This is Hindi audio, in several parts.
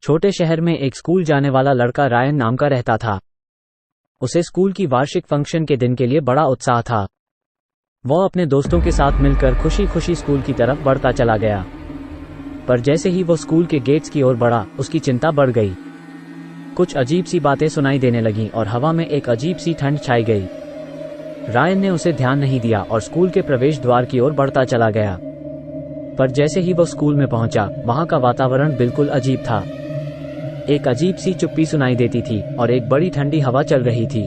छोटे शहर में एक स्कूल जाने वाला लड़का रायन नाम का रहता था। उसे स्कूल की वार्षिक फंक्शन के दिन के लिए बड़ा उत्साह था। वह अपने दोस्तों के साथ मिलकर खुशी खुशी स्कूल की तरफ बढ़ता चला गया। पर जैसे ही वो स्कूल के गेट्स की ओर बढ़ा, उसकी चिंता बढ़ गई। कुछ अजीब सी बातें सुनाई देने लगीं और हवा में एक अजीब सी ठंड छाई गई। रायन ने उसे ध्यान नहीं दिया और स्कूल के प्रवेश द्वार की ओर बढ़ता चला गया। पर जैसे ही वो स्कूल में पहुंचा, वहां का वातावरण बिल्कुल अजीब था। एक अजीब सी चुप्पी सुनाई देती थी और एक बड़ी ठंडी हवा चल रही थी।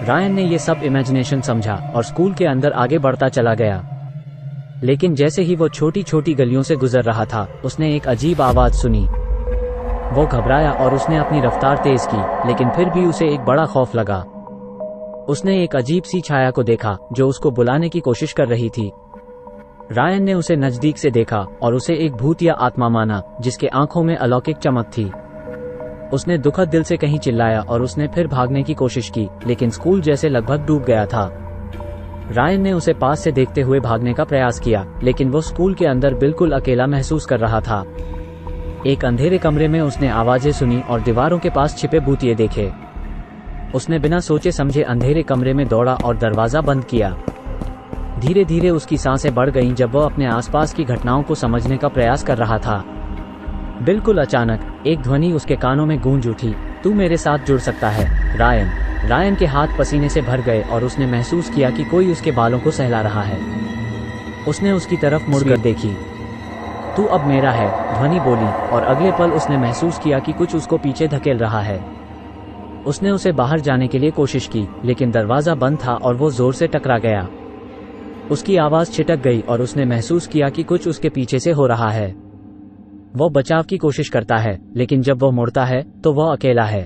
रायन ने ये सब इमेजिनेशन समझा और स्कूल के अंदर आगे बढ़ता चला गया। लेकिन जैसे ही वो छोटी छोटी गलियों से गुजर रहा था, उसने एक अजीब आवाज सुनी। वो घबराया और उसने अपनी रफ्तार तेज की, लेकिन फिर भी उसे एक बड़ा खौफ लगा। उसने एक अजीब सी छाया को देखा जो उसको बुलाने की कोशिश कर रही थी। रायन ने उसे नजदीक से देखा और उसे एक भूत या आत्मा माना, जिसके आंखों में अलौकिक चमक थी। उसने दुखद दिल से कहीं चिल्लाया और उसने फिर भागने की कोशिश की, लेकिन स्कूल जैसे लगभग डूब गया था। रायन ने उसे पास से देखते हुए भागने का प्रयास किया, लेकिन वो स्कूल के अंदर बिल्कुल अकेला महसूस कर रहा था। एक अंधेरे कमरे में उसने आवाजें सुनी और दीवारों के पास छिपे भूतिए देखे। उसने बिना सोचे समझे अंधेरे कमरे में दौड़ा और दरवाजा बंद किया। धीरे धीरे उसकी सांसें बढ़ गईं जब वह अपने आसपास की घटनाओं को समझने का प्रयास कर रहा था। बिल्कुल अचानक एक ध्वनि उसके कानों में गूंज उठी, तू मेरे साथ जुड़ सकता है, रायन। रायन के हाथ पसीने से भर गए और उसने महसूस किया कि कोई उसके बालों को सहला रहा है। उसने उसकी तरफ मुड़कर देखी। तू अब मेरा है, ध्वनि बोली, और अगले पल उसने महसूस किया कि कुछ उसको पीछे धकेल रहा है। उसने उसे बाहर जाने के लिए कोशिश की, लेकिन दरवाजा बंद था और वो जोर से टकरा गया। उसकी आवाज छिटक गई और उसने महसूस किया कि कुछ उसके पीछे से हो रहा है। वो बचाव की कोशिश करता है, लेकिन जब वो मुड़ता है तो वह अकेला है।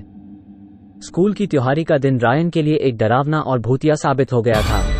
स्कूल की त्योहारी का दिन रायन के लिए एक डरावना और भूतिया साबित हो गया था।